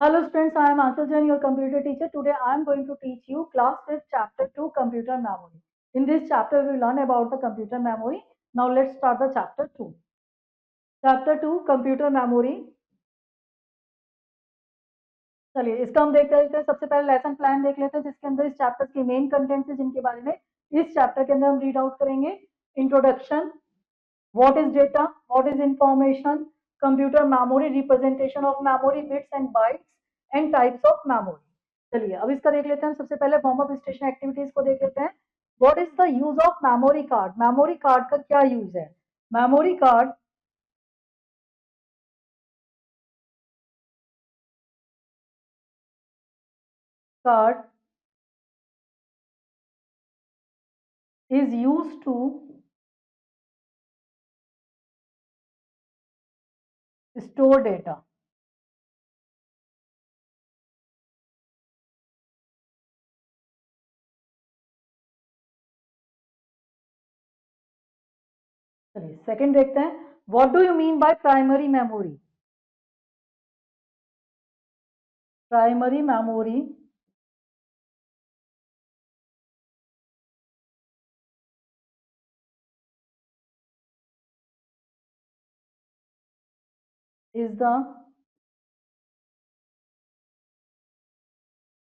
Hello students, I am Anshul Jain, your computer teacher. Today I am going to teach you class 5 chapter 2 computer memory. In this chapter we will learn about the computer memory. Now let's start the chapter 2. Chapter 2 computer memory. चलिए इसका हम देख लेते हैं. सबसे पहले lesson plan देख लेते हैं जिसके अंदर इस चैप्टर के मेन कंटेंट्स है जिनके बारे में इस चैप्टर के अंदर हम रीड आउट करेंगे. Introduction, what is data, what is information, computer memory, representation of memory, bits and bytes and types of memory. चलिए अब इसका देख लेते हैं. सबसे पहले वार्म अप स्टेशन एक्टिविटीज को देख लेते हैं. What is the use of memory card. Memory card का क्या यूज है. Memory card card is used to store data. चलिए सेकंड देखते हैं. What do you mean by primary memory. Primary memory is the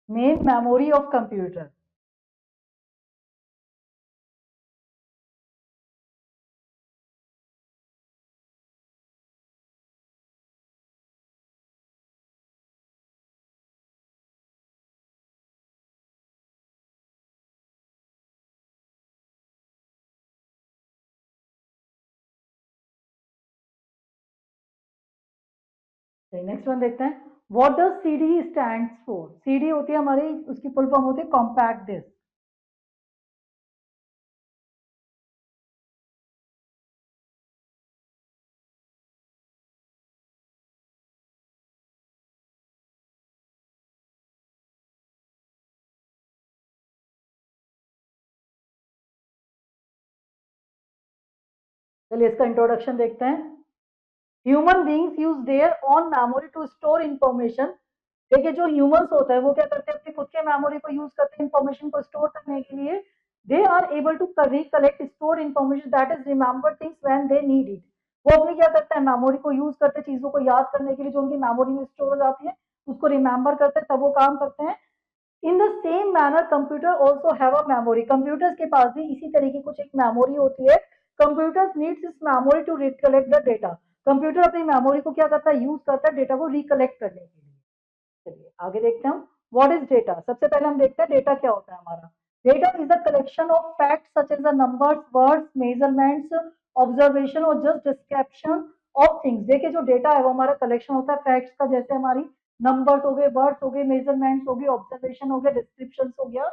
main memory of computer. Next one देखते हैं. What does CD stands for. CD होती है हमारी, उसकी full form होती है कॉम्पैक्ट डिस्क. चलिए इसका इंट्रोडक्शन देखते हैं. Human beings use their own memory to store information. देखिए जो ह्यूमंस होता है वो क्या करते हैं, अपने खुद के मेमोरी को यूज करते हैं इंफॉर्मेशन को स्टोर करने के लिए. They are able to recollect store information that is remember things when they need it. वो अपनी क्या करते हैं, मेमोरी को यूज करते हैं चीजों को याद करने के लिए जो उनकी मेमोरी में स्टोर हो जाती है, उसको रिमेंबर करते हैं तब वो काम करते हैं. In the same manner computer also have a memory. Computers के पास भी इसी तरीके कुछ एक मेमोरी होती है. कंप्यूटर्स नीड्स इस memory to recollect the data. Computer अपनी मेमोरी को क्या करता है, यूज करता है डेटा को रिकलेक्ट करने के लिए. चलिए आगे देखते हैं हम. What is data. सबसे पहले हम देखते हैं डेटा क्या होता है हमारा. Data is a collection of facts such as the numbers, words, measurements, observation और जस्ट डिस्क्रिप्शन ऑफ थिंग्स. देखिए जो डेटा है वो हमारा कलेक्शन होता है फैक्ट्स का, जैसे हमारी नंबर्स हो गए, वर्ड्स हो गए, मेजरमेंट्स हो गए, ऑब्जर्वेशन हो गया, डिस्क्रिप्शन हो गया.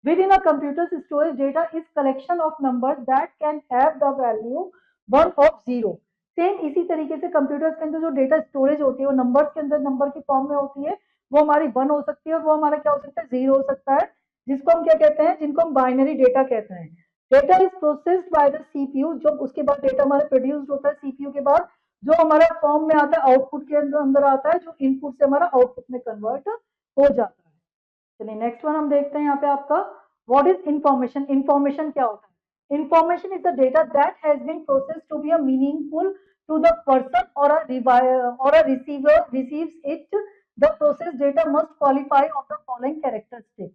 Within a computer's storage, data is collection of numbers that can have the value 1 of 0. Same इसी तरीके से कंप्यूटर्स के अंदर जो डेटा स्टोरेज होती है वो नंबर्स के अंदर नंबर की फॉर्म में होती है. वो हमारी 1 हो सकती है और वो हमारा क्या हो सकता है, 0 हो सकता है, जिसको हम क्या कहते हैं, जिनको हम बाइनरी डेटा कहते हैं. Data is processed bye the CPU. जब उसके बाद डेटा हमारा प्रोड्यूस्ड होता है सीपीयू के बाद, जो हमारा फॉर्म में आता है आउटपुट के अंदर आता है, जो इनपुट से हमारा आउटपुट में कन्वर्ट हो जाता है. चलिए नेक्स्ट वन हम देखते हैं यहाँ पे आपका. What is information. इंफॉर्मेशन क्या होता है. Information is the data that has been processed to be a meaningful to the person और a receiver receives it. The process data must qualify of the following characteristic.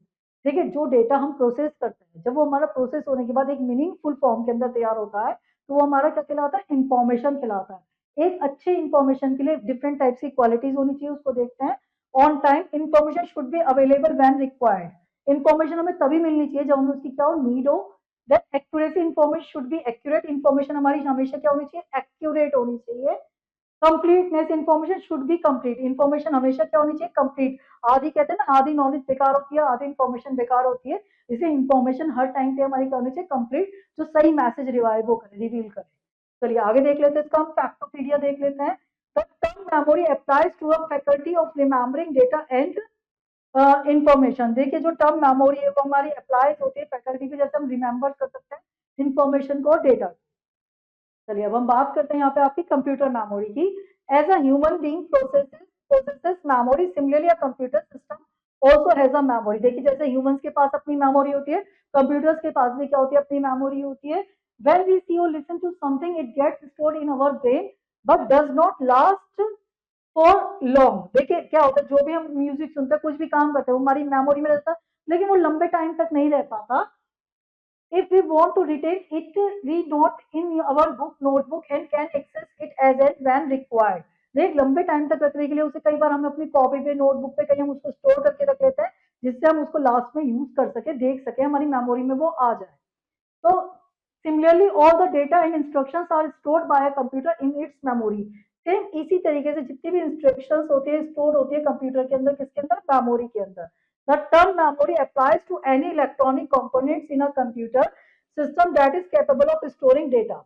देखिए जो data हम process करते हैं, जब वो हमारा प्रोसेस होने के बाद एक मीनिंगफुल फॉर्म के अंदर तैयार होता है तो वो हमारा क्या कहलाता है, इंफॉर्मेशन कहलाता है. एक अच्छे इंफॉर्मेशन के लिए डिफरेंट टाइप्स की क्वालिटीज होनी चाहिए, उसको देखते हैं. On time. Information should be available when required. Information हमें तभी मिलनी चाहिए जब हमें उसकी क्या हो, नीड हो. That accuracy. Information should be accurate. Information हमारी हमेशा क्या होनी चाहिए, एक्यूरेट होनी चाहिए. Completeness. Information should be complete. Information हमेशा क्या होनी चाहिए, कंप्लीट. आधी कहते हैं ना, आधी नॉलेज बेकार होती है, आधी इंफॉर्मेशन बेकार होती है. इसलिए इंफॉर्मेशन हर टाइम पे हमारी क्या होनी चाहिए, कंप्लीट, जो सही मैसेज रिवाइव वो करे, रिवील करे. चलिए आगे देख लेते हैं. इसका हम फैक्टोपीडिया देख लेते हैं. The term memory applies to a faculty of remembering data and information. देखिए जो टर्म मेमोरी है वो हमारी अप्लाई होती है फैकल्टी की, जैसे हम रिमेंबर कर सकते हैं इंफॉर्मेशन को, डेटा. चलिए अब हम बात करते हैं यहाँ पे आपकी कंप्यूटर मेमोरी की. As a human being processes possesses memory. Similarly, a computer system also has a memory. देखिए जैसे humans के पास अपनी memory होती है, computers के पास भी क्या होती है, अपनी memory होती है. When we see or listen to something, it gets stored in our brain, but does not last for long. देखिए क्या होता है, जो भी हम म्यूजिक सुनते हैं, कुछ भी काम करते हैं, वो हमारी मेमोरी में रहता है, लेकिन वो लंबे टाइम तक नहीं रह पाता. If we want to retain it, we note in our book notebook and can access it as and when required. देख लंबे टाइम तक रखने के लिए उसे कई बार हम अपनी कॉपी पे नोटबुक पे कहीं हम उसको स्टोर करके रख लेते हैं, जिससे हम उसको लास्ट में यूज कर सके, देख सके, हमारी मेमोरी में वो आ जाए. तो similarly all the data and instructions are stored by a computer in its memory. Same इसी तरीके से जितनी भी इंस्ट्रक्शंस होती है स्टोर होती है कंप्यूटर के अंदर, किसके अंदर, मेमोरी के अंदर. The term memory applies to any electronic components in a computer system that is capable of storing data.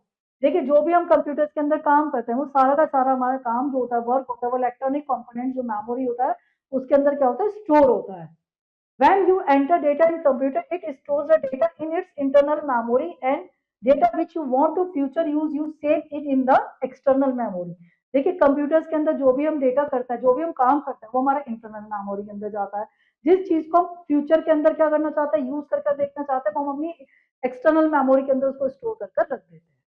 देखिए जो भी हम कंप्यूटर्स के अंदर काम करते हैं, वो सारा का सारा हमारा काम जो होता है, वर्क होता है, वो इलेक्ट्रॉनिक कंपोनेंट जो मेमोरी होता है उसके अंदर क्या होता है, स्टोर होता है. When you enter data in computer, it stores the data in its internal memory, and data which you want to future use, you save it in the external memory. देखिए कंप्यूटर्स के अंदर जो भी हम data करते हैं, जो भी हम काम करते हैं, वो हमारा इंटरनल मेमोरी के अंदर जाता है. जिस चीज को हम फ्यूचर के अंदर क्या करना चाहते हैं, यूज कर देखना चाहते हैं, वो हम अपनी एक्सटर्नल मेमोरी के अंदर उसको स्टोर कर रख देते हैं.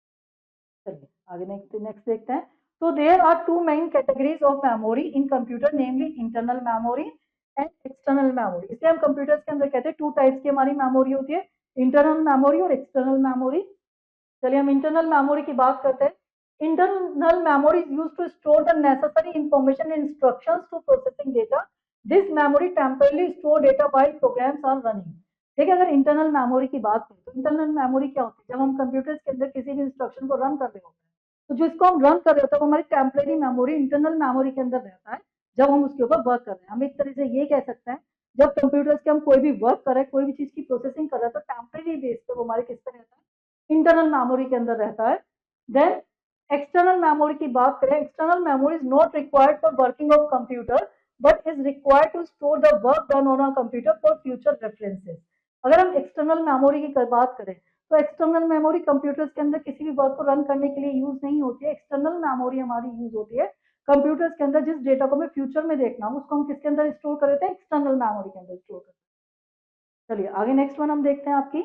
चलिए आगे नेक्स्ट देखते हैं. तो there are two main categories of memory in computer, namely internal memory and external memory. इसलिए हम कंप्यूटर्स के अंदर कहते हैं टू टाइप्स की हमारी मेमोरी होती है, इंटरनल मेमोरी और एक्सटर्नल मेमोरी. चलिए हम इंटरनल मेमोरी की बात करते हैं. Internal memory is used to store the necessary information and instructions to processing data. This memory temporarily store data while programs are running. देखिए अगर इंटरनल मेमोरी की बात करें तो इंटरनल मेमोरी क्या होती है, जब हम कंप्यूटर्स के अंदर किसी भी इंस्ट्रक्शन को रन कर रहे होते हैं, तो जो इसको हम रन कर रहे होते हैं वो हमारी टेम्पररी मेमोरी इंटरनल मेमोरी के अंदर रहता है, जब हम उसके ऊपर वर्क कर रहे हैं. हम एक तरह से ये कह सकते हैं, जब कंप्यूटर्स के हम कोई भी वर्क कर रहे हैं, कोई भी चीज की प्रोसेसिंग कर रहे हैं, तो टेम्पररी बेस पे वो हमारे किस पे रहता है, इंटरनल मेमोरी के अंदर रहता है. देन एक्सटर्नल मेमोरी की बात करें, external memory is not required for working of computer but is required to store the work done on a computer for future references. अगर हम एक्सटर्नल मेमोरी की बात करें तो एक्सटर्नल मेमोरी कंप्यूटर्स के अंदर किसी भी वर्क को रन करने के लिए यूज नहीं होती है. एक्सटर्नल मेमोरी हमारी यूज होती है कंप्यूटर्स के अंदर जिस डेटा को हमें फ्यूचर में देखना हो, उसको हम किसके अंदर स्टोर कर देते हैं, एक्सटर्नल मेमोरी के अंदर स्टोर करते हैं. चलिए आगे नेक्स्ट वन हम देखते हैं आपकी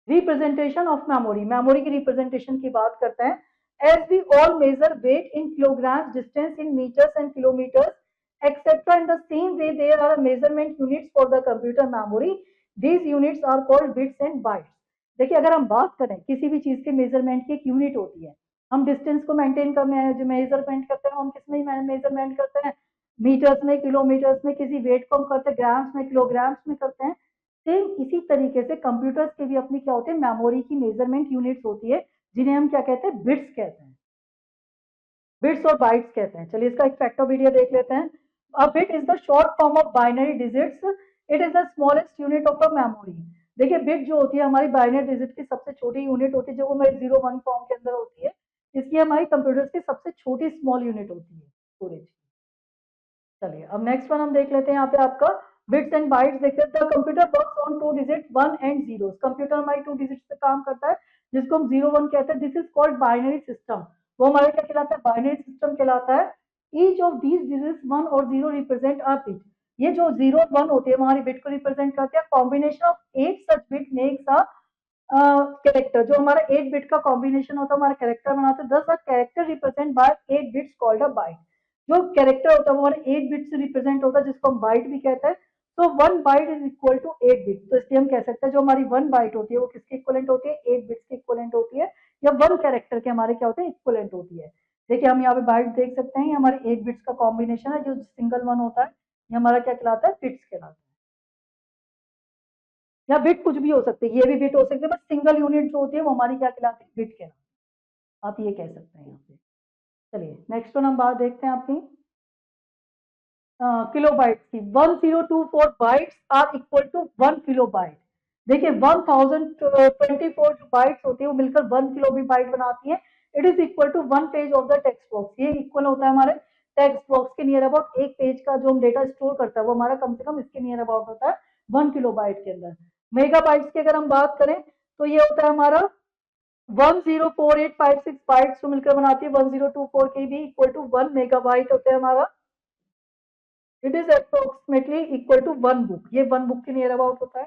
रिप्रेजेंटेशन ऑफ मेमोरी. मेमोरी की रिप्रेजेंटेशन की बात करते हैं. As we all measure weight in kilograms, distance in metres and kilometres etc. in the same way there are measurement units for the computer memory. These units are called bits and bytes. देखिए अगर हम बात करें किसी भी चीज के measurement की एक यूनिट होती है. हम डिस्टेंस को मेंटेन करने जो मेजरमेंट करते हैं, हम किस में मेजरमेंट करते हैं, मीटर्स में, किलोमीटर्स में. किसी वेट को हम करते हैं ग्राम्स में, किलोग्राम्स में करते हैं. सेम इसी तरीके से कंप्यूटर्स के भी अपनी क्या होते हैं, मेमोरी की मेजरमेंट यूनिट्स होती है, जिन्हें हम क्या कहते हैं, बिट्स कहते हैं, बिट्स और बाइट्स कहते हैं. चलिए इसका एक फैक्टोमीडिया देख लेते हैं. A bit is the short form of binary digits. It is the smallest unit of a memory. देखिए बिट जो होती है हमारी बाइनरी डिजिट की सबसे छोटी यूनिट होती है, जो हमारी 0-1 फॉर्म के अंदर होती है. इसकी हमारी कंप्यूटर्स की सबसे छोटी स्मॉल यूनिट होती है स्टोरेज. चलिए अब नेक्स्ट वन हम देख लेते हैं. यहाँ पे आपका बिट्स एंड बाइट्स देखते हैं. Computer works on two digit 1 and 0. Computer हमारी 2 डिजिट पे काम करता है, जिसको हम 0-1 कहते हैं. This is called binary system. वो हमारा क्या कहलाता है, बाइनरी सिस्टम कहलाता है. ईच ऑफ दीज डिजिट्स 1 और 0 रिप्रेजेंट अ बिट. ये जो 0 और 1 होते हैं हमारी बिट को रिप्रेजेंट करते हैं. Combination of 8 such bit makes a character. जो हमारा 8 बिट का कॉम्बिनेशन होता है हमारा कैरेक्टर बनाता है. Thus a character represent by 8 bits called a byte. जो कैरेक्टर होता है वो हमारे 8 बिट से रिप्रेजेंट होता है, जिसको हम बाइट भी कहते हैं. तो 1 byte is equal to 8 bit. तो इसलिए हम कह सकते हैं जो हमारी 1 बाइट होती है वो किसके इक्वलेंट होती है, 8 बिट्स के इक्वलेंट होती है, या 1 कैरेक्टर के हमारे क्या होते हैं, इक्वलेंट होती है. देखिए हम यहाँ पे बाइट देख सकते हैं, हमारे 8 बिट्स का कॉम्बिनेशन है. जो सिंगल वन होता है ये हमारा क्या कहलाता है, बिट्स कहलाता है. या बिट कुछ भी हो सकती है, ये भी बिट हो सकती है, बट सिंगल यूनिट जो होती है वो हमारी क्या कहलाती है, बिट कहलाती है. आप ये कह सकते हैं यहाँ पे. चलिए नेक्स्ट वन हम बात देखते हैं आपकी किलोबाइट्स की. 1024 bytes are equal to 1 kilobyte. देखिए 1024 जो बाइट्स होती है वो मिलकर 1 किलो भी बाइट बनाती है. It is equal to 1 page of the text box. ये इक्वल होता है हमारे टेक्स्ट बॉक्स के नियर अबाउट. एक पेज का जो हम डेटा स्टोर करता है वो हमारा कम से कम इसके नियर अबाउट होता है 1 किलो बाइट के अंदर. मेगाबाइट्स की अगर हम बात करें तो ये होता है हमारा 104856 बाइट्स जो मिलकर बनाती है 1024 के भी इक्वल टू 1 मेगाबाइट होता है हमारा. It is approximately equal to 1 book, ये 1 बुक के नियर अबाउट होता है।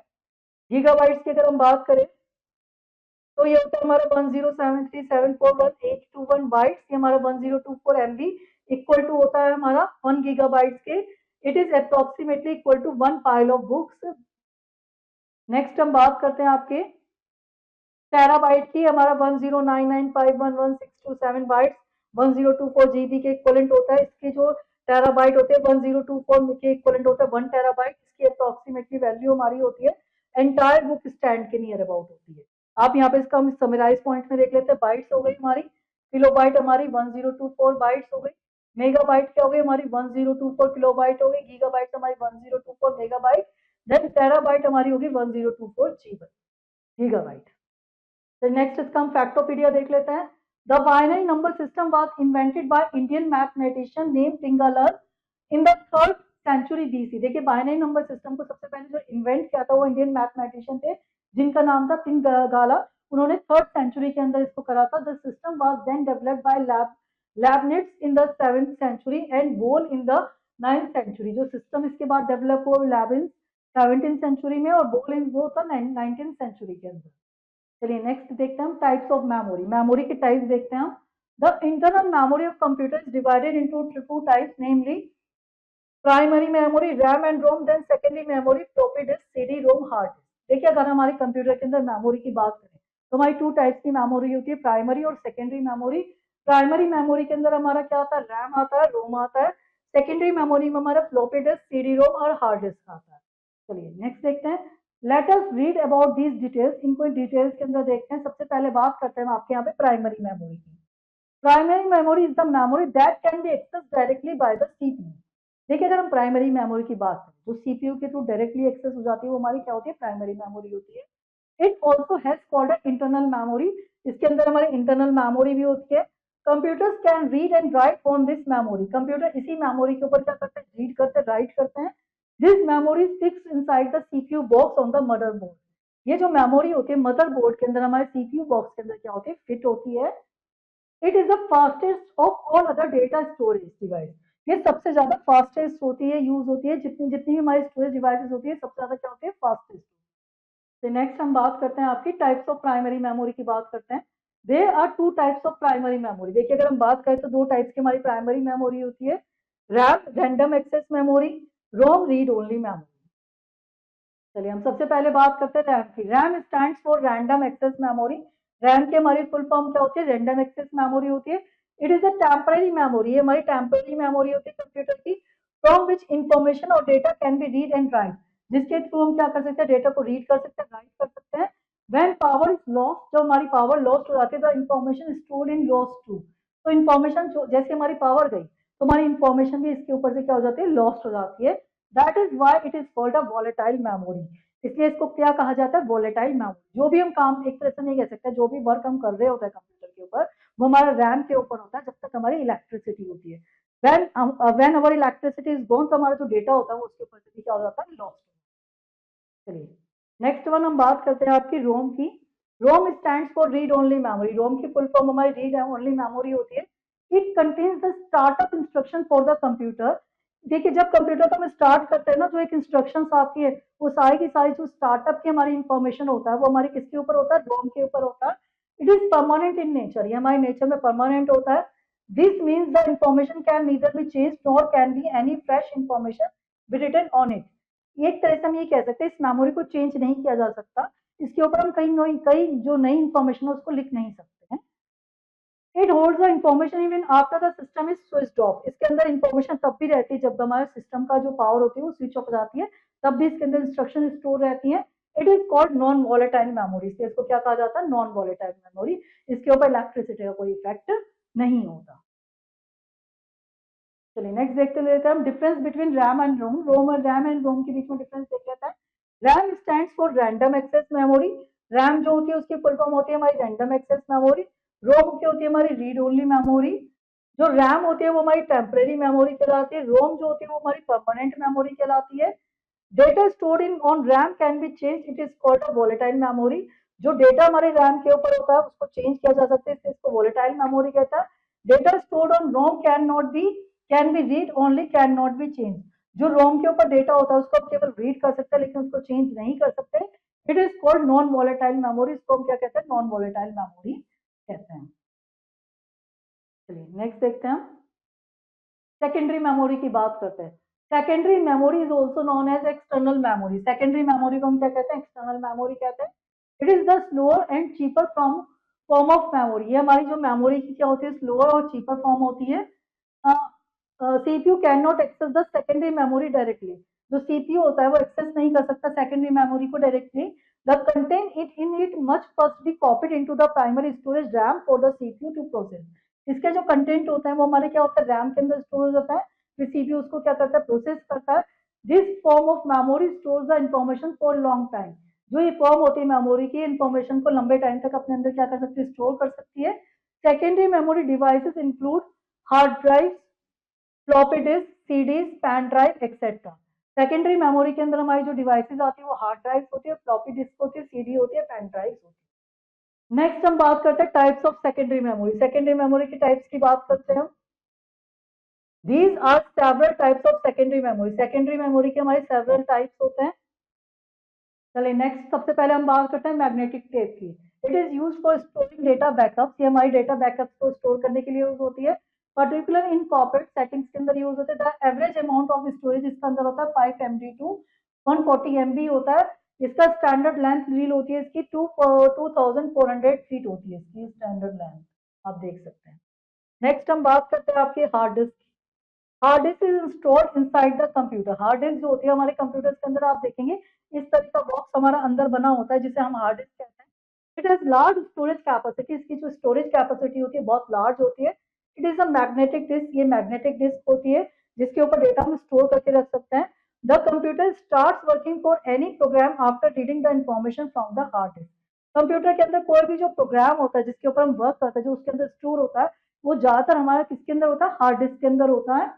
गीगाबाइट्स की अगर हम बात करें तो ये होता है हमारा 1073741821 बाइट्स, ये हमारा 1024 MB इक्वल टू होता है हमारा 1 गीगाबाइट्स के। It is approximately equal to 1 pile of books. Next हम बात करते हैं आपके टेराबाइट की, हमारा 1099511627 बाइट्स 1024 GB के इक्वलेंट होता है। इसके जो टेराबाइट होते हैं 1024 के इक्वलेंट होता है 1 टेराबाइट। इसकी अप्रोक्सीमेटली वैल्यू हमारी होती है एंटायर बुक स्टैंड के नियर अबाउट होती है। आप यहाँ पे इसका हम समराइज पॉइंट में देख लेते हैं। बाइट्स हो गई हमारी, किलोबाइट हमारी 1024 बाइट्स हो गई, मेगाबाइट क्या हो गई हमारी 1024 किलोबाइट हो गई, गीगाबाइट हमारी 1024 मेगाबाइट, देन टेराबाइट हमारी होगी 1024 गीगाबाइट। तो नेक्स्ट इसका हम फैक्टोपीडिया देख लेते हैं। The binary number system was invented by Indian mathematician name Pingala in the 3rd century BC। देखिए बाइनरी नंबर सिस्टम को सबसे पहले जो इन्वेंट किया था वो इंडियन मैथमेटिशियन थे जिनका नाम था पिंगला। उन्होंने 3rd century के अंदर इसको करा था। The system was then developed by Leibniz in the 7th century and Boole in the 9th century। जो सिस्टम इसके बाद डेवलप हुआ लैबनिट्स 17th century में और बोल इन वो था 19th century के अंदर। चलिए नेक्स्ट देखते हैं हम टाइप्स ऑफ मेमोरी। मेमोरी के टाइप्स देखते हैं हम। The internal memory of computer is divided into two types, namely primary memory RAM and ROM, then secondary memory floppy disk, CD ROM, hard disk. देखिए अगर हमारे कंप्यूटर के अंदर memory की बात करें तो हमारी 2 टाइप्स की मेमोरी होती है, प्राइमरी और सेकेंडरी मेमोरी। प्राइमरी मेमोरी के अंदर हमारा क्या आता है, रैम आता है, रोम आता है। सेकेंडरी मेमोरी में हमारा फ्लॉपी डिस्क, सीडी रोम और हार्ड डिस्क आता है। चलिए नेक्स्ट देखते हैं। Let us read about these details. इनको डिटेल्स के अंदर देखते हैं। सबसे पहले बात करते हैं हम आपके यहाँ पे प्राइमरी मेमोरी की। Primary memory is the memory that can be access directly by the CPU. देखिए अगर हम प्राइमरी मेमोरी की बात करें तो सीपीयू के थ्रू डायरेक्टली एक्सेस हो जाती है, वो हमारी क्या होती है, प्राइमरी मेमोरी होती है। It also has called internal memory. इसके अंदर हमारी इंटरनल मेमोरी भी होती है। Computers can read and right on this memory. Computer इसी मेमोरी के ऊपर क्या करते हैं, रीड करते हैं, राइट करते हैं। This memory fix inside the CPU box on the motherboard. ये जो मेमोरी होती है मदरबोर्ड के अंदर हमारे सीपीयू बॉक्स के अंदर क्या होती है, फिट होती है। It is the fastest of all other data storage device. ये सबसे ज्यादा फास्टेस्ट होती है, यूज होती है, जितनी जितनी भी हमारी स्टोरेज डिवाइसेस होती है सबसे ज्यादा क्या होती है, फास्टेस्ट। तो नेक्स्ट हम बात करते हैं आपकी टाइप्स ऑफ प्राइमरी मेमोरी की बात करते हैं। There are 2 types of primary memory. देखिए अगर हम बात करें तो 2 टाइप्स की हमारी प्राइमरी मेमोरी होती है, RAM random access memory, ROM read only memory. चलिए हम सबसे पहले बात करते हैं रैम की। RAM stands for random access memory. RAM की हमारी फुल फॉर्म क्या होती है, रैंडम एक्सेस मेमोरी होती है। It is a temporary memory. ये हमारी टेम्पररी मेमोरी होती है कंप्यूटर की, फ्रॉम विच इंफॉर्मेशन और data can be read and right. जिसके थ्रू हम क्या कर सकते हैं, डेटा को रीड कर सकते हैं, राइट कर सकते हैं। व्हेन पावर इज लॉस्ट, जब हमारी पावर लॉस्ट हो जाती है, तो information stored in lost too. तो इन्फॉर्मेशन जैसे हमारी पावर गई तो हमारी इंफॉर्मेशन भी इसके ऊपर से क्या हो जाती है, लॉस्ट हो जाती है। That is why it is called a volatile memory. इसलिए इसको क्या कहा जाता है, वॉलेटाइल मेमोरी। जो भी हम काम, एक तरह से नहीं कह सकते, जो भी वर्क हम कर रहे होते हैं कंप्यूटर के ऊपर वो हमारा रैम के ऊपर होता है, जब तक हमारी इलेक्ट्रिसिटी होती है। When our electricity is gone, तो हमारा जो डेटा होता है वो उसके ऊपर से भी क्या हो जाता है, लॉस्ट। चलिए नेक्स्ट वन हम बात करते हैं आपकी रोम की। ROM stands for read only memory. ROM की फुल फॉर्म हमारी रीड ओनली मेमोरी होती है। It contains the startup instruction for the computer. देखिए जब कंप्यूटर को हम स्टार्ट करते हैं ना, जो एक इंस्ट्रक्शंस आती है वो सारी की सारी जो स्टार्टअप की हमारी इंफॉर्मेशन होता है वो हमारी किसके ऊपर होता है, रोम के ऊपर होता है। It is permanent in nature. ये हमारे नेचर में परमानेंट होता है। This means the information can neither be change nor can be any fresh information be written on it. एक तरह से हम ये कह सकते हैं इस मेमोरी को चेंज नहीं किया जा सकता। इसके ऊपर हम कई जो नई इंफॉर्मेशन है उसको लिख नहीं सकते हैं। It holds the information even after the system is switched off. इसके अंदर इंफॉर्मेशन तब भी रहती है जब हमारे सिस्टम का जो पावर होती है वो स्विच ऑफ हो जाती है, तब भी इसके अंदर इंस्ट्रक्शन स्टोर रहती है। It is called non volatile memory. इसको क्या कहा जाता है, नॉन वॉलेटाइल मेमोरी। इसके ऊपर इलेक्ट्रिसिटी का कोई इफेक्ट नहीं होता। चलिए नेक्स्ट देखते लेते हैं हम डिफरेंस बिटवीन रैम एंड रोम। रोम और रैम एंड रोम के बीच में डिफरेंस देख लेते हैं। RAM stands for random access memory. RAM जो होती है उसकी फुल फॉर्म होती है हमारी रैंडम एक्सेस मेमोरी। रोम की होती है हमारी रीड ओनली मेमोरी। जो रैम होती है वो हमारी टेम्परेरी मेमोरी कहलाती है। रोम जो होती है वो हमारी परमानेंट मेमोरी कहलाती है। Data stored in on RAM can be change, it is called a volatile memory. जो डेटा हमारे रैम के ऊपर होता है उसको चेंज किया जा सकता है, इसलिए इसको वोलेटाइल मेमोरी कहता है। Data stored on ROM can not be, can be read only, can not be change. जो रोम के ऊपर डेटा होता है उसको आप केवल रीड कर सकते हैं लेकिन उसको चेंज नहीं कर सकते। It is called non volatile memory, इसको हम क्या कहते हैं, नॉन वॉलेटाइल मेमोरी कहते हैं। चलिए नेक्स्ट देखते हैं हम सेकेंडरी मेमोरी की बात करते हैं। Secondary memory is also known as external memory. Secondary memory को हम क्या कहते हैं, एक्सटर्नल मेमोरी कहते हैं। It is the slower and cheaper form of memory. ये हमारी जो मेमोरी की क्या होती है, स्लोअर और चीपर फॉर्म होती है। CPU can not access the secondary memory directly. जो सीपीयू होता है वो एक्सेस नहीं कर सकता सेकेंडरी मेमोरी को directly. The content it in it must first be copied into the primary storage RAM for the CPU to process. इसके जो कंटेंट होता है वो हमारे क्या होता है, रैम के अंदर स्टोर हो जाता है, फिर सीपीयू उसको क्या करता है, प्रोसेस करता है। This form of memory stores the information for long time. जो ये फॉर्म होती है मेमोरी की, इंफॉर्मेशन को लंबे टाइम तक अपने अंदर क्या कर सकती है, स्टोर कर सकती है। Secondary memory devices include hard drive, floppy disk, CDs, pen drive etcetera. Secondary memory के अंदर हमारी जो डिवाइसेस आती है वो हार्ड ड्राइव होती है, फ्लॉपी डिस्क होती है, सीडी होती है, पेन ड्राइव होती है। नेक्स्ट हम बात करते हैं types of secondary memory. Secondary memory की टाइप्स की बात करते हैं हम। These are several types of secondary memory. Secondary memory के हमारे सेवरल टाइप्स होते हैं। चलिए नेक्स्ट सबसे पहले हम बात करते हैं मैग्नेटिक टेप की। It is use for storing data backups. ये हमारी डेटा बैकअप्स को स्टोर करने के लिए यूज होती है। पर्टिकुलर इन कॉर्पोरेट सेटिंग्स के अंदर यूज होते हैं। The average amount of storage इसका अंदर होता है 5 MB टू 140 MB होता है। इसका स्टैंडर्ड लेंथ रील होती है इसकी 2400 फीट होती है इसकी स्टैंडर्ड लेंथ, आप देख सकते हैं। नेक्स्ट हम बात करते हैं आपके hard disk. Hard disk is installed inside the computer. Hard disk जो होती है हमारे कंप्यूटर के अंदर, आप देखेंगे इस तरह का बॉक्स हमारा अंदर बना होता है जिसे हम हार्ड डिस्क कहते हैं। It has large storage capacity. इसकी जो स्टोरेज कैपेसिटी होती है बहुत लार्ज होती है। It is a magnetic disk. ये मैग्नेटिक डिस्क होती है जिसके ऊपर डेटा हम स्टोर करके रख सकते हैं। The computer start working for any program after reading the information from the hard disk. Computer के अंदर कोई भी जो प्रोग्राम होता है जिसके ऊपर हम वर्क करते हैं, जो उसके अंदर स्टोर होता है, वो ज्यादातर हमारा किसके अंदर होता है, हार्ड डिस्क के अंदर होता है।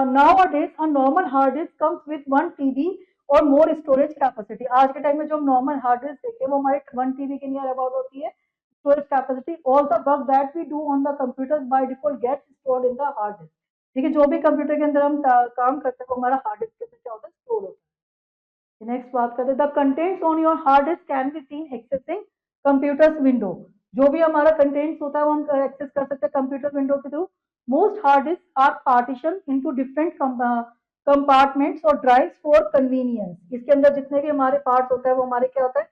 Nowadays a normal hard disk comes with 1 TB और more storage capacity। आज के टाइम में जो हम नॉर्मल हार्ड डिस्क देखते हैं वो हमारे 1 TB के नियर अबाउट होती है storage capacity. All the work that we do on the computers by default gets stored in the hard disk. ठीक है, जो भी कंप्यूटर के अंदर हम काम करते हैं वो हमारा हार्ड डिस्क के अंदर क्या होता है, स्टोर होता है। नेक्स्ट बात करते हैं the contents on your hard disk can be seen accessing computers window. जो भी हमारा कंटेंट्स होता है वो हम एक्सेस कर सकते हैं कंप्यूटर विंडो के through. Most hard disk are partition into different compartments और ड्राइव्स फॉर कन्वीनियंस। इसके अंदर जितने भी हमारे पार्ट्स होता है वो हमारे क्या होता है,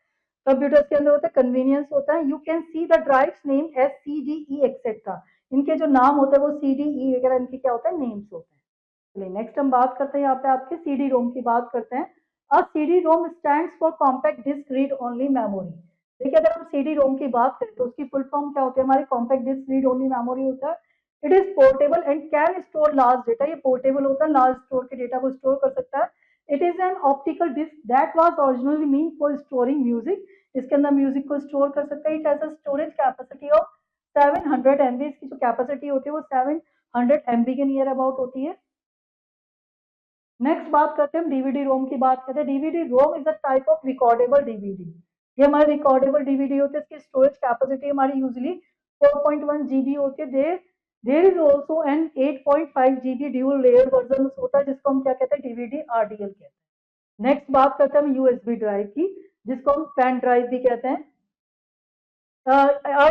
कंप्यूटर्स के अंदर होता है, कन्वीनियंस होता है। You can see the drives name as C D E etcetera. इनके जो नाम होते हैं वो सी डी ई वगैरह इनके क्या होता है, नेम्स होते हैं। चलिए नेक्स्ट हम बात करते हैं यहाँ पे आपके सीडी रोम की बात करते हैं। अब CD ROM stands for compact disc read only memory. देखिए अगर हम सीडी रोम की बात करें तो उसकी फुल फॉर्म क्या होती है, हमारी compact disc read only memory होता है। It is portable and can store large data. ये पोर्टेबल होता है, लार्ज स्टोर के डेटा को स्टोर कर सकता है। It is an optical disc that was originally mean for storing music. इसके अंदर म्यूजिक को स्टोर कर सकता है। It has a storage capacity of 700 MB। इसकी जो कैपेसिटी होती है वो 700 MB के नियर अबाउट होती है। नेक्स्ट बात करते हैं हम डीवीडी रोम की बात करते हैं। DVD ROM is a type of recordable DVD. ये हमारे रिकॉर्डेबल डीवीडी होते हैं। इसकी स्टोरेज कैपेसिटी हमारी यूजली 4.1 GB होती है। There is also an 8.5 GB dual layer version होता है जिसको हम क्या कहते हैं, डीवीडी आरडीएल कहते हैं। नेक्स्ट बात करते हैं हम यूएसबी ड्राइव की जिसको हम पेन ड्राइव भी कहते हैं।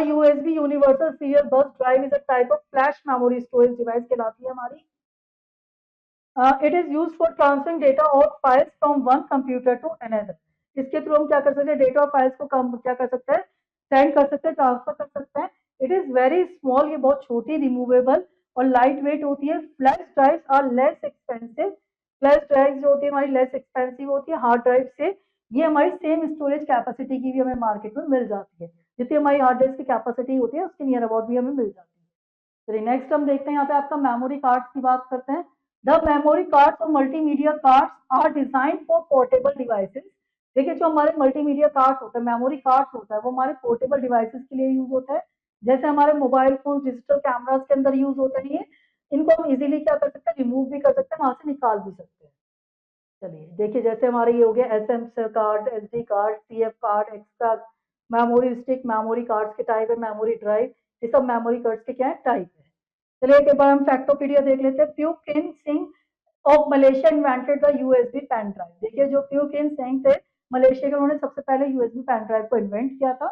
USB universal serial bus drive is a type of flash memory storage device कहलाती है हमारी। It is use for transferring data और files from one computer to another. इसके थ्रू हम क्या कर सकते हैं, डेटा और फाइल्स को कम क्या कर सकते हैं, सेंड कर सकते हैं, ट्रांसफर कर सकते हैं। It is very small. ये बहुत छोटी, रिमूवेबल और लाइट वेट होती है। Flash drives are less expensive. Flash drive जो होती है हमारी लेस एक्सपेंसिव होती है हार्ड ड्राइव से। ये हमारी सेम स्टोरेज कैपेसिटी की भी हमें मार्केट में मिल जाती है। जितनी हमारी हार्ड डिस्क की कैपेसिटी होती है उसके नियर अबाउट भी हमें मिल जाती है। चलिए नेक्स्ट हम देखते हैं यहाँ पे आपका मेमोरी कार्ड्स की बात करते हैं। द मेमोरी कार्ड्स और multimedia cards are design for portable devices. देखिए जो हमारे मल्टीमीडिया कार्ड्स होते हैं, मेमोरी कार्ड्स होता है, वो हमारे पोर्टेबल डिवाइसेस के लिए यूज होता है। जैसे हमारे मोबाइल फोन डिजिटल कैमरास के अंदर यूज होते हैं। ये इनको हम इजीली क्या कर सकते हैं, रिमूव भी कर सकते हैं, वहां से निकाल भी सकते हैं। चलिए देखिए जैसे हमारे ये हो गया S M card, S D card, C F card, extra memory stick, memory cards के टाइप है, मेमोरी ड्राइव, ये सब मेमोरी कार्ड्स के क्या है, टाइप है। चलिए एक बार हम फैक्टोपीडिया देख लेते हैं। Pua Khein Seng of Malaysia invented the USB pen drive. देखिए जो क्यू केन सेंग थे मलेशिया के, उन्होंने सबसे पहले यूएसबी पेन ड्राइव को इन्वेंट किया था।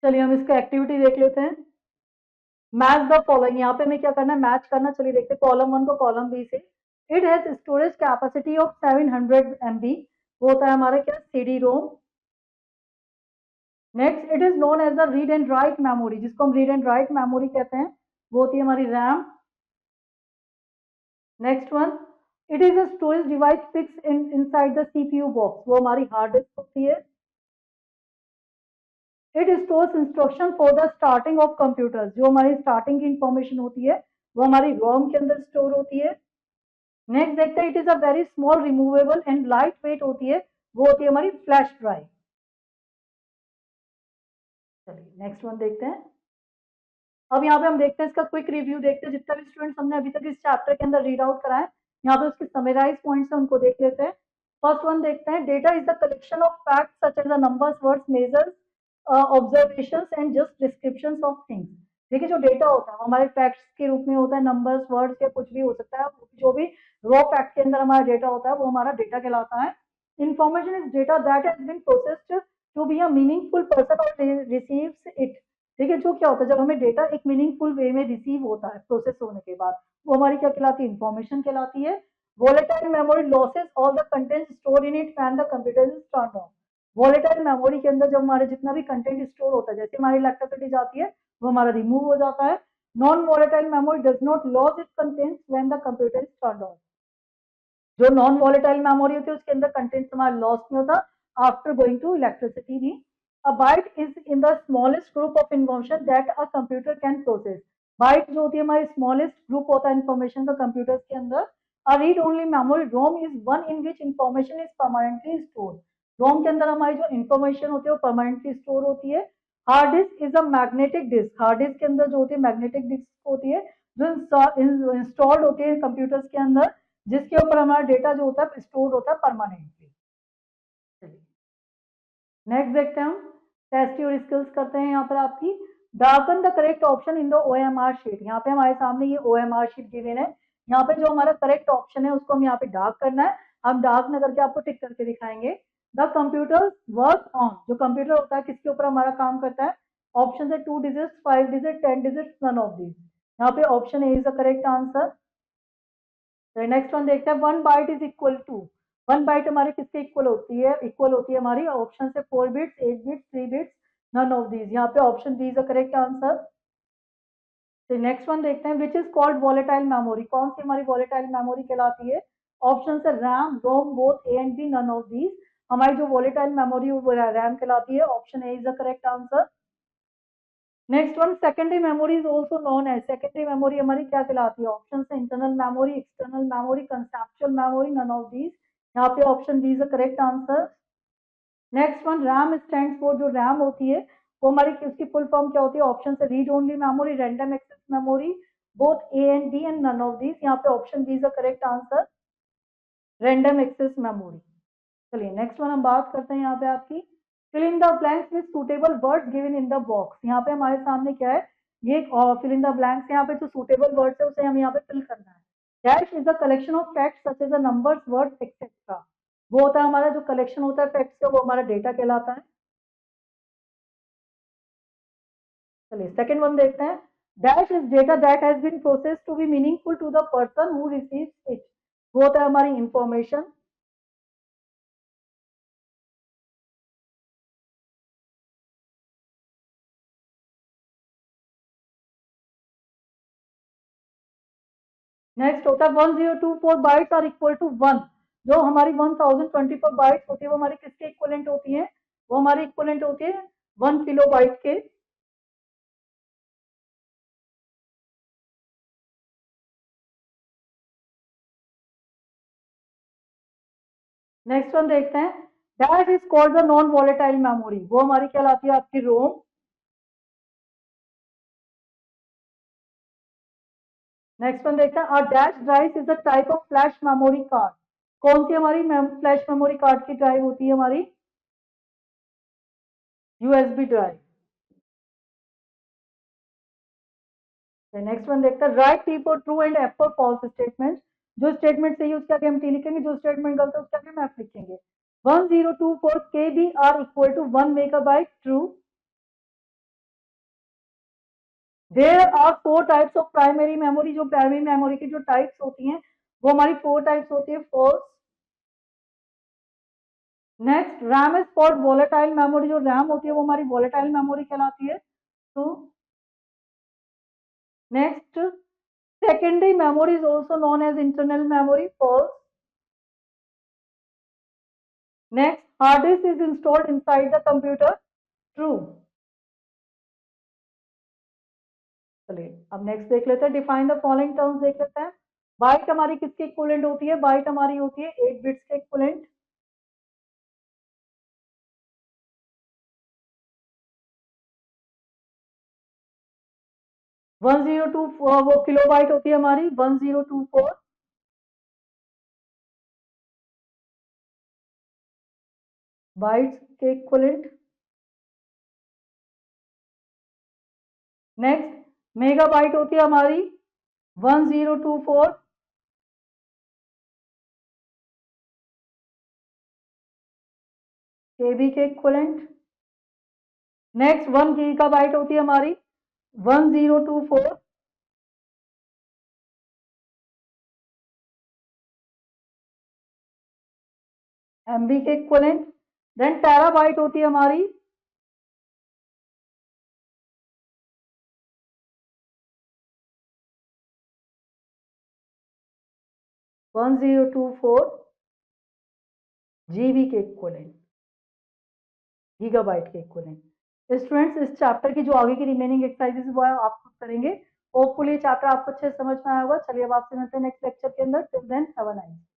चलिए हम इसका एक्टिविटी देख लेते हैं। मैच द फॉलोइंग, यहाँ पे हमें क्या करना है, मैच करना। चलिए देखते हैं कॉलम वन को कॉलम बी से। It has storage capacity of 700 MB, वो होता है हमारे क्या, CD ROM. Next, it is known as the read and write memory, जिसको हम रीड एंड राइट मेमोरी कहते हैं, वो होती है हमारी RAM. Next one, it is a storage device fix inside the CPU box, वो हमारी हार्ड डिस्क होती है। It stores instruction for the starting of computers, जो हमारी स्टार्टिंग की इंफॉर्मेशन होती है वो हमारी रोम के अंदर स्टोर होती है। नेक्स्ट देखते हैं, it is a very small removable and light weight होती है, वो होती है हमारी फ्लैश ड्राइव। चलिए नेक्स्ट वन देखते हैं। अब यहाँ पे हम देखते हैं इसका क्विक रिव्यू, देखते हैं जितना भी स्टूडेंट्स हमने अभी तक इस चैप्टर के अंदर रीड आउट कराए, यहाँ पे उसके समराइज पॉइंट्स हैं, उनको देख लेते हैं। फर्स्ट वन देखते हैं, data is the collection of facts such as the numbers, words, measures, observations and just descriptions of things. देखिए जो डेटा होता है वो हमारे फैक्ट्स के रूप में होता है, नंबर्स, वर्ड्स या कुछ भी हो सकता है। जो भी रॉ फैक्ट के अंदर हमारा डेटा होता है वो हमारा डेटा कहलाता है। Information is data that has been processed to be a meaningful person और रिसीव्स इट। देखिए जो क्या होता है, जब हमें डेटा एक मीनिंगफुल वे में रिसीव होता है प्रोसेस होने के बाद, वो हमारी क्या कहलाती है, इंफॉर्मेशन कहलाती है। Volatile memory losses all the content store in it when the computer is turn on. Volatile memory के अंदर जब हमारे जितना भी कंटेंट स्टोर होता है, जैसे हमारी इलेक्ट्रिसिटी जाती है वो हमारा रिमूव हो जाता है। Non volatile memory does not loss it contents when the computer is turn on. जो नॉन वॉलेटाइल मेमोरी होती है उसके अंदर कंटेंट हमारा लॉस नहीं होता आफ्टर गोइंग टू इलेक्ट्रिसिटी भी। A byte is in the smallest group of information that a computer can process. Byte जो होती है हमारी स्मॉलेस्ट ग्रुप होता है इन्फॉर्मेशन का कंप्यूटर के अंदर। A read only memory ROM is one in which information is permanently store. ROM के अंदर हमारी जो इन्फॉर्मेशन होती है वो परमानेंटली स्टोर होती है। Hard disk is a magnetic disk. Hard disk के अंदर जो होती है मैग्नेटिक डिस्क होती है, जो इंस्टॉल्ड होती है कंप्यूटर्स के अंदर, जिसके ऊपर हमारा डेटा जो होता है स्टोर होता है परमानेंटली। नेक्स्ट देखते हैं हम, टेस्ट और स्किल्स करते हैं यहाँ पर आपकी। Darken the correct option in the OMR sheet. यहाँ पे हमारे सामने ये ओएमआर शीट गिवन है, यहाँ पे जो हमारा करेक्ट ऑप्शन है उसको हम यहाँ पे डार्क करना है। हम डार्क न करके आपको टिक करके दिखाएंगे। द कंप्यूटर वर्क ऑन, जो कंप्यूटर होता है किसके ऊपर हमारा काम करता है। ऑप्शन है 2 digit, 5 digit, 10 digit, none of these. यहाँ पे option A is the correct answer. Next one देखते हैं, 1 byte is equal to. 1 byte हमारी किसके इक्वल होती है, इक्वल होती है हमारी, ऑप्शन से 4 bits, 8 bits, 3 bits, none of these. यहाँ पे option B is the correct answer. तो नेक्स्ट वन देखते हैं, which is called volatile memory. कौन सी हमारी वॉलेटाइल मेमोरी कहलाती है। ऑप्शन है RAM, ROM, both A and B, none of these. हमारी जो वॉलेटाइल मेमोरी वो रैम कहलाती है, option A is the correct answer. Next one, secondary memory is also known as. Secondary memory हमारी क्या कहलाती है। ऑप्शन है internal memory, external memory, conceptual memory, none of these. यहाँ पे option B is the correct answer. Next one, RAM stands for, जो RAM होती है वो हमारी उसकी फुल फॉर्म क्या होती है। ऑप्शन से read only memory, random access memory, both A and B and none of these. यहाँ पे option B is the correct answer, random access memory. चलिए नेक्स्ट वन हम बात करते हैं यहाँ पे आपकी, fill in the blanks with suitable words given in the box. यहाँ पे हमारे सामने क्या है, ये फिल इन द ब्लैंक्स, यहाँ पे जो सुटेबल वर्ड्स है उसे हम यहाँ पे फिल करना है। Dash is the collection of facts such as the numbers, words etcetera. वो होता है हमारा जो कलेक्शन होता है फैक्ट्स का, वो हमारा डेटा कहलाता है। चलिए सेकंड वन देखते हैं, dash is data that has been processed to be meaningful to the person who receives it. वो होता है हमारी इंफॉर्मेशन। नेक्स्ट होता है 1024 बाइट्स आर इक्वल टू 1। जो हमारी 1024 बाइट्स होती है वो हमारी किसके इक्वलेंट होती है, वो हमारी इक्वलेंट होती है 1 किलो बाइट के। नेक्स्ट वन देखते हैं, that is called the non volatile memory. वो हमारी क्या लाती है आपकी रोम। नेक्स्ट वन देखते हैं, a dash drive is a type of flash memory card. कौन सी हमारी फ्लैश मेमोरी कार्ड की ड्राइव होती है हमारी, यूएसबी ड्राइव। नेक्स्ट वन देखते हैं, write T for true and F for false statement. जो स्टेटमेंट सही है उसके आगे हम टी लिखेंगे, जो स्टेटमेंट गलत है उसके आगे हम एफ लिखेंगे। 1024 KB are equal to 1 megabyte, true. There are 4 types of primary memory. जो प्राइमरी मेमोरी की जो टाइप्स होती हैं वो हमारी 4 टाइप्स होती है, false. Next, RAM is for volatile memory, जो रैम होती है वो हमारी वोलेटाइल मेमोरी कहलाती है, तो next, secondary memory is also known as internal memory, false. Next, hard disk is installed inside the computer, true. चलिए अब नेक्स्ट देख लेते हैं, डिफाइन द फॉलोइंग टर्म्स देख लेते हैं. बाइट हमारी किसके इक्विवेलेंट होती है? बाइट हमारी होती है 8 बिट्स के इक्विवेलेंट. वन जीरो टू वो किलो बाइट होती है हमारी 1024 बाइट्स के इक्विवेलेंट. नेक्स्ट, मेगाबाइट होती है हमारी 1024 केबी के इक्विवेलेंट. नेक्स्ट, 1 गीगाबाइट होती है हमारी 1024 MB के इक्विवेलेंट. देन टेराबाइट होती है हमारी 1024 GB के इक्विवेलेंट, गीगाबाइट के इक्विवेलेंट. स्टूडेंट्स, इस चैप्टर की जो आगे की रिमेनिंग एक्सरसाइजेस वो है आप खुद करेंगे. होपफुली चैप्टर आपको अच्छे से समझ में आया होगा. चलिए अब आपसे मिलते हैं नेक्स्ट लेक्चर के अंदर. Till then have a nice